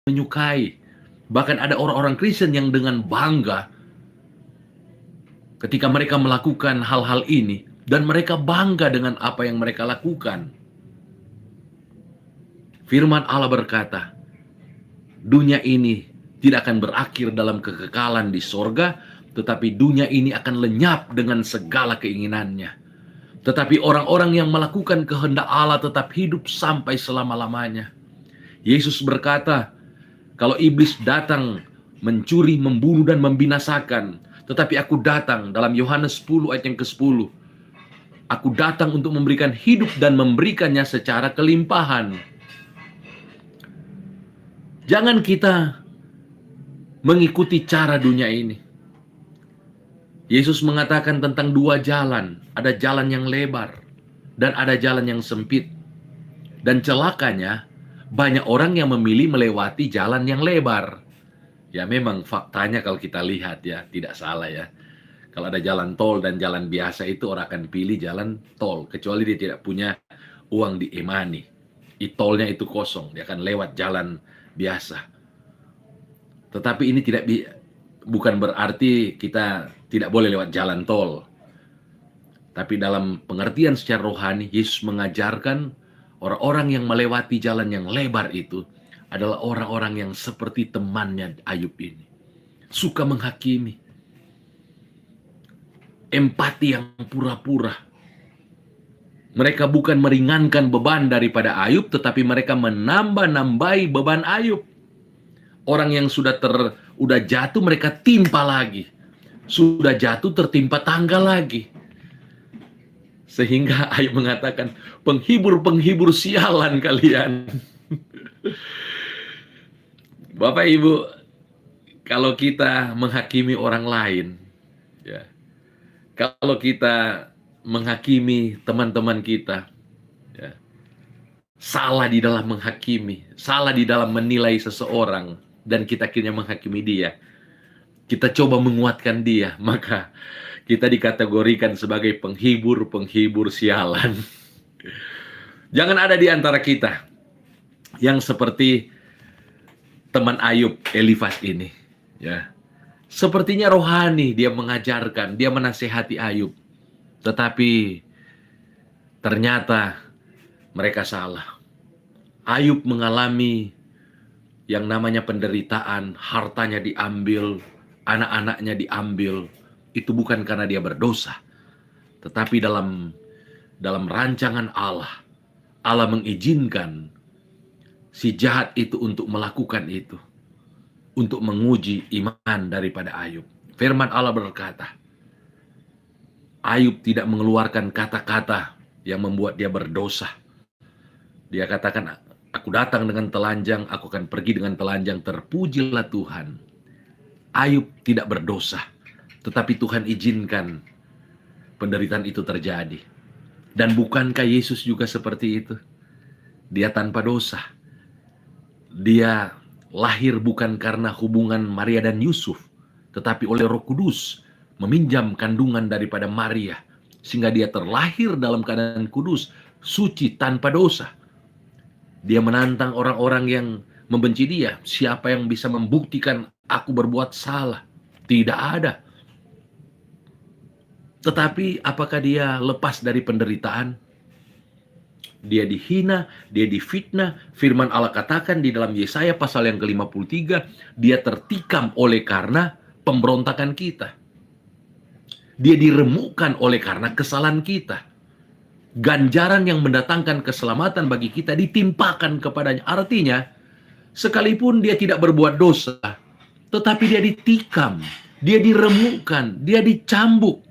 menyukai. Bahkan ada orang-orang Kristen yang dengan bangga ketika mereka melakukan hal-hal ini, dan mereka bangga dengan apa yang mereka lakukan. Firman Allah berkata, dunia ini tidak akan berakhir dalam kekekalan di sorga, tetapi dunia ini akan lenyap dengan segala keinginannya. Tetapi orang-orang yang melakukan kehendak Allah tetap hidup sampai selama-lamanya. Yesus berkata, kalau iblis datang mencuri, membunuh, dan membinasakan, tetapi aku datang, dalam Yohanes 10 ayat yang ke-10, aku datang untuk memberikan hidup dan memberikannya secara kelimpahan. Jangan kita mengikuti cara dunia ini. Yesus mengatakan tentang dua jalan. Ada jalan yang lebar dan ada jalan yang sempit. Dan celakanya, banyak orang yang memilih melewati jalan yang lebar. Ya memang faktanya kalau kita lihat ya, tidak salah ya. Kalau ada jalan tol dan jalan biasa itu orang akan pilih jalan tol. Kecuali dia tidak punya uang di e-money. E-tolnya itu kosong, dia akan lewat jalan biasa. Tetapi ini bukan berarti kita tidak boleh lewat jalan tol. Tapi dalam pengertian secara rohani, Yesus mengajarkan orang-orang yang melewati jalan yang lebar itu adalah orang-orang yang seperti temannya Ayub ini. Suka menghakimi. Empati yang pura-pura. Mereka bukan meringankan beban daripada Ayub, tetapi mereka menambah-nambahi beban Ayub. Orang yang sudah jatuh, mereka timpa lagi. Sudah jatuh, tertimpa tangga lagi. Sehingga Ayub mengatakan, penghibur-penghibur sialan kalian. Bapak Ibu, kalau kita menghakimi orang lain, ya, kalau kita menghakimi teman-teman kita, ya, salah di dalam menghakimi, salah di dalam menilai seseorang, dan kita akhirnya menghakimi dia, kita coba menguatkan dia, maka kita dikategorikan sebagai penghibur-penghibur sialan. Jangan ada di antara kita yang seperti teman Ayub, Elifas ini, ya. Sepertinya rohani, dia mengajarkan, dia menasehati Ayub. Tetapi ternyata mereka salah. Ayub mengalami yang namanya penderitaan, hartanya diambil, anak-anaknya diambil. Itu bukan karena dia berdosa, tetapi dalam rancangan Allah, Allah mengizinkan si jahat itu untuk melakukan itu, untuk menguji iman daripada Ayub. Firman Allah berkata, Ayub tidak mengeluarkan kata-kata yang membuat dia berdosa. Dia katakan, aku datang dengan telanjang, aku akan pergi dengan telanjang, terpujilah Tuhan. Ayub tidak berdosa, tetapi Tuhan izinkan penderitaan itu terjadi. Dan bukankah Yesus juga seperti itu? Dia tanpa dosa. Dia lahir bukan karena hubungan Maria dan Yusuf, tetapi oleh Roh Kudus meminjam kandungan daripada Maria, sehingga dia terlahir dalam keadaan kudus, suci, tanpa dosa. Dia menantang orang-orang yang membenci dia. Siapa yang bisa membuktikan aku berbuat salah? Tidak ada. Tetapi apakah dia lepas dari penderitaan? Dia dihina, dia difitnah. Firman Allah katakan di dalam Yesaya pasal yang ke-53, dia tertikam oleh karena pemberontakan kita. Dia diremukkan oleh karena kesalahan kita. Ganjaran yang mendatangkan keselamatan bagi kita ditimpakan kepadanya. Artinya, sekalipun dia tidak berbuat dosa, tetapi dia ditikam, dia diremukkan, dia dicambuk,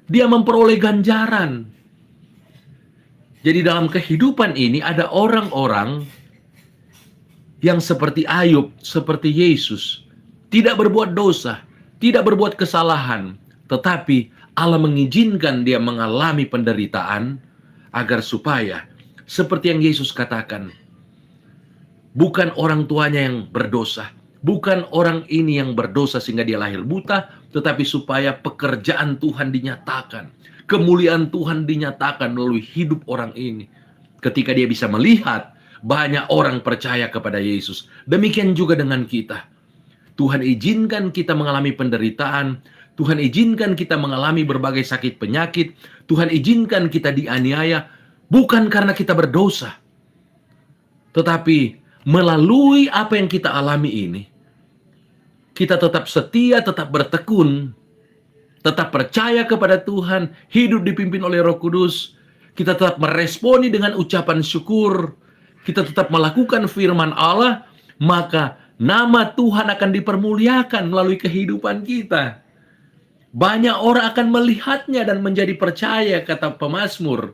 dia memperoleh ganjaran. Jadi dalam kehidupan ini ada orang-orang yang seperti Ayub, seperti Yesus, tidak berbuat dosa, tidak berbuat kesalahan, tetapi Allah mengizinkan dia mengalami penderitaan agar supaya seperti yang Yesus katakan, bukan orang tuanya yang berdosa, bukan orang ini yang berdosa sehingga dia lahir buta, tetapi supaya pekerjaan Tuhan dinyatakan, kemuliaan Tuhan dinyatakan melalui hidup orang ini. Ketika dia bisa melihat banyak orang percaya kepada Yesus. Demikian juga dengan kita. Tuhan izinkan kita mengalami penderitaan, Tuhan izinkan kita mengalami berbagai sakit penyakit, Tuhan izinkan kita dianiaya, bukan karena kita berdosa. Tetapi melalui apa yang kita alami ini, kita tetap setia, tetap bertekun, tetap percaya kepada Tuhan, hidup dipimpin oleh Roh Kudus, kita tetap meresponi dengan ucapan syukur, kita tetap melakukan firman Allah, maka nama Tuhan akan dipermuliakan melalui kehidupan kita. Banyak orang akan melihatnya dan menjadi percaya, kata pemazmur.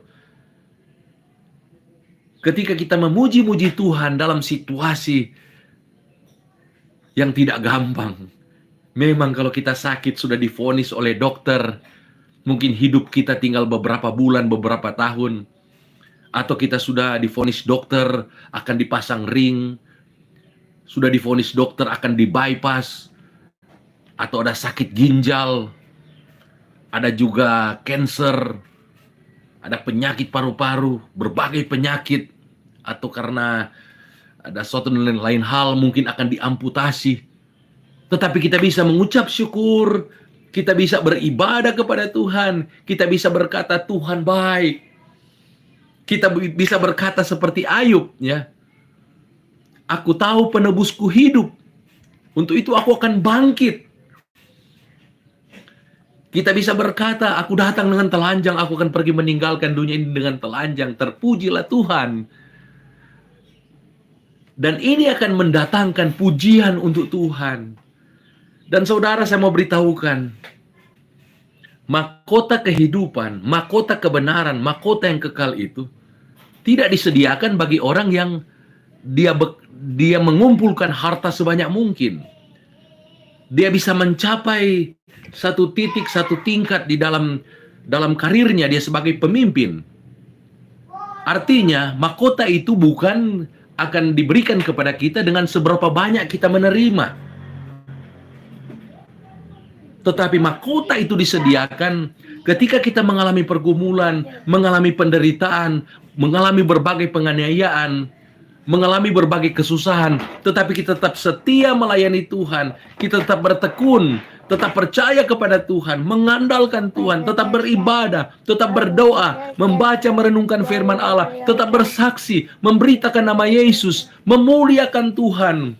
Ketika kita memuji-muji Tuhan dalam situasi yang tidak gampang. Memang kalau kita sakit sudah divonis oleh dokter, mungkin hidup kita tinggal beberapa bulan, beberapa tahun. Atau kita sudah divonis dokter akan dipasang ring, sudah divonis dokter akan di-bypass, atau ada sakit ginjal, ada juga cancer, ada penyakit paru-paru, berbagai penyakit, atau karena ada suatu dan lain hal mungkin akan diamputasi. Tetapi kita bisa mengucap syukur, kita bisa beribadah kepada Tuhan, kita bisa berkata Tuhan baik. Kita bisa berkata seperti Ayub, ya. Aku tahu penebusku hidup. Untuk itu aku akan bangkit. Kita bisa berkata, aku datang dengan telanjang, aku akan pergi meninggalkan dunia ini dengan telanjang. Terpujilah Tuhan. Dan ini akan mendatangkan pujian untuk Tuhan. Dan saudara, saya mau beritahukan, mahkota kehidupan, mahkota kebenaran, mahkota yang kekal itu tidak disediakan bagi orang yang dia mengumpulkan harta sebanyak mungkin. Dia bisa mencapai satu titik, satu tingkat di dalam karirnya dia sebagai pemimpin. Artinya, mahkota itu bukan akan diberikan kepada kita dengan seberapa banyak kita menerima. Tetapi mahkota itu disediakan ketika kita mengalami pergumulan, mengalami penderitaan, mengalami berbagai penganiayaan, mengalami berbagai kesusahan, tetapi kita tetap setia melayani Tuhan, kita tetap bertekun, tetap percaya kepada Tuhan, mengandalkan Tuhan, tetap beribadah, tetap berdoa, membaca, merenungkan firman Allah, tetap bersaksi, memberitakan nama Yesus, memuliakan Tuhan,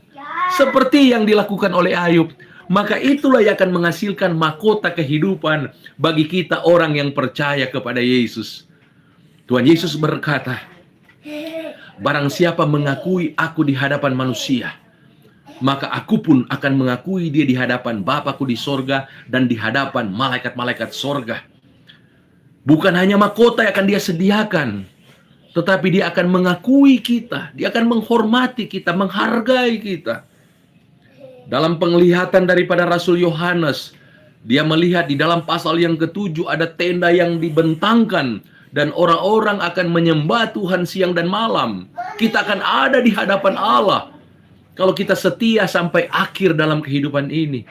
seperti yang dilakukan oleh Ayub. Maka itulah yang akan menghasilkan mahkota kehidupan bagi kita orang yang percaya kepada Yesus. Tuhan Yesus berkata, barang siapa mengakui aku di hadapan manusia, maka aku pun akan mengakui dia di hadapan Bapa-Ku di sorga dan di hadapan malaikat-malaikat sorga. Bukan hanya mahkota yang akan dia sediakan, tetapi dia akan mengakui kita, dia akan menghormati kita, menghargai kita. Dalam penglihatan daripada Rasul Yohanes, dia melihat di dalam pasal yang ke-7 ada tenda yang dibentangkan dan orang-orang akan menyembah Tuhan siang dan malam. Kita akan ada di hadapan Allah kalau kita setia sampai akhir dalam kehidupan ini.